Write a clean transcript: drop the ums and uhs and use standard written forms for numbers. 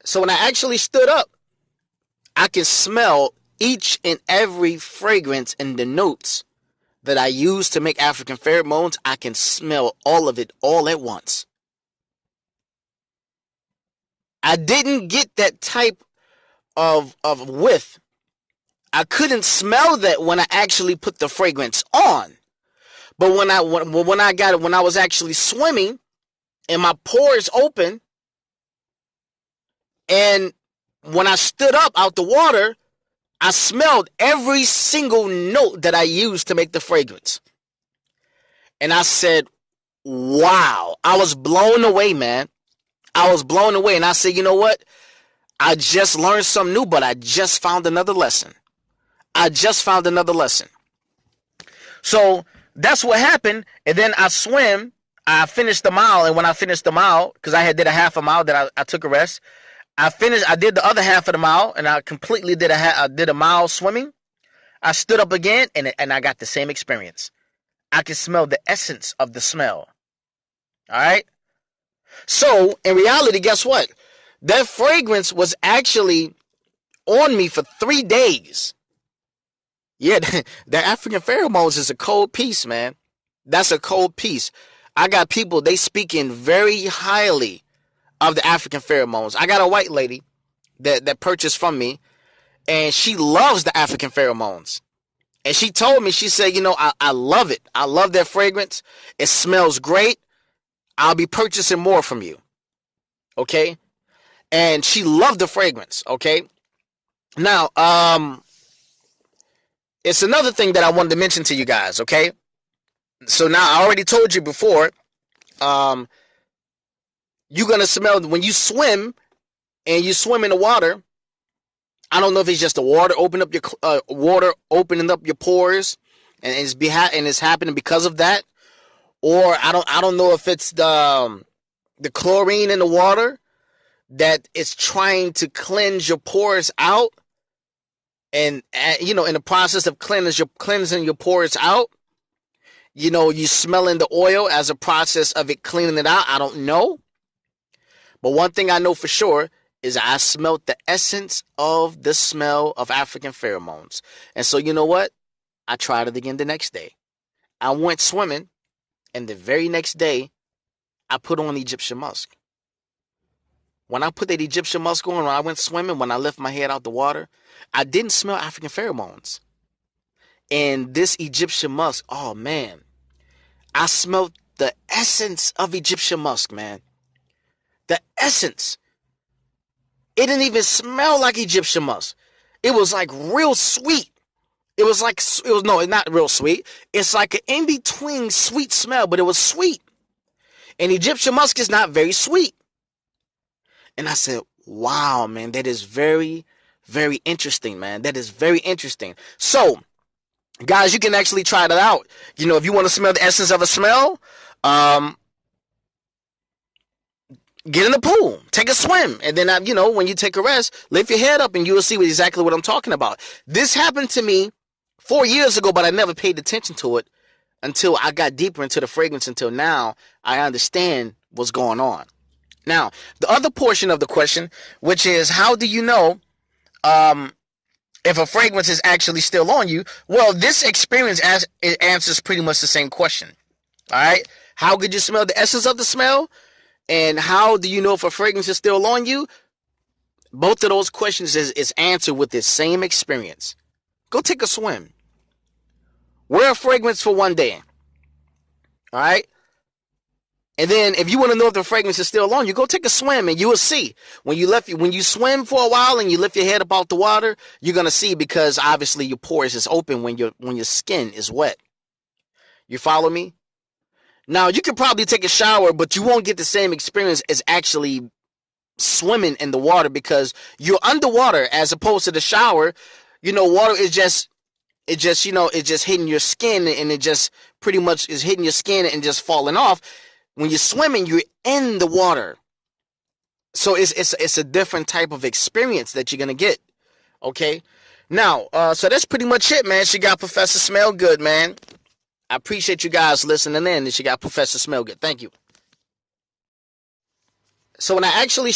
So when I actually stood up, I can smell each and every fragrance in the notes that I use to make African pheromones. I can smell all of it all at once. I didn't get that type of whiff. I couldn't smell that when I actually put the fragrance on. But when I was actually swimming and my pores open, and when I stood up out the water, I smelled every single note that I used to make the fragrance. And I said, wow. I was blown away, man. I was blown away. And I said, you know what? I just learned something new, but I just found another lesson. I just found another lesson. So that's what happened. And then I swim. I finished the mile. And when I finished the mile, because I had did a half a mile, that I took a rest. I did the other half of the mile, and I completely did a mile swimming. I stood up again, and I got the same experience. I could smell the essence of the smell. All right. So in reality, guess what? That fragrance was actually on me for 3 days. Yeah, the African pheromones is a cold piece, man. That's a cold piece. I got people, they speaking very highly of the African pheromones. I got a white lady that purchased from me, and she loves the African pheromones. And she told me, she said, you know, I love it. I love that fragrance. It smells great. I'll be purchasing more from you. Okay? And she loved the fragrance. Okay? Now, it's another thing that I wanted to mention to you guys. Okay? So now I already told you before, you're going to smell when you swim and you swim in the water. I don't know if it's just the water opening up your pores, and it's happening because of that, or I don't know if it's the chlorine in the water that is trying to cleanse your pores out, and you know, in the process of cleansing your pores out, you know, you smelling the oil as a process of it cleaning it out. I don't know, but one thing I know for sure is I smelled the essence of the smell of African pheromones. And so, you know what? I tried it again the next day. I went swimming, and the very next day, I put on Egyptian musk. When I put that Egyptian musk on, when I went swimming, when I lifted my head out the water, I didn't smell African pheromones. And this Egyptian musk, oh man, I smelled the essence of Egyptian musk, man. The essence. It didn't even smell like Egyptian musk. It was like real sweet. No, it's not real sweet. It's like an in-between sweet smell, but it was sweet. And Egyptian musk is not very sweet. And I said, wow, man, that is very, very interesting, man. That is very interesting. So, guys, you can actually try that out. You know, if you want to smell the essence of a smell, get in the pool, take a swim, and then, you know, when you take a rest, lift your head up and you will see exactly what I'm talking about. This happened to me 4 years ago, but I never paid attention to it until I got deeper into the fragrance. Until now, I understand what's going on. Now, the other portion of the question, which is, how do you know if a fragrance is actually still on you? Well, this experience it answers pretty much the same question. All right? How could you smell the essence of the smell? And how do you know if a fragrance is still on you? Both of those questions is answered with this same experience. Go take a swim. Wear a fragrance for 1 day. All right? And then if you want to know if the fragrance is still on you, go take a swim and you will see. When you swim for a while and you lift your head up out the water, you're going to see, because obviously your pores is open when your skin is wet. You follow me? Now, you could probably take a shower, but you won't get the same experience as actually swimming in the water, because you're underwater as opposed to the shower. You know, water is just hitting your skin, and it just pretty much is hitting your skin and just falling off. When you're swimming, you're in the water. So it's a different type of experience that you're going to get. Okay? Now, so that's pretty much it, man. She got Professor Smellgood, man. I appreciate you guys listening in. And she got Professor Smellgood. Thank you. So when I actually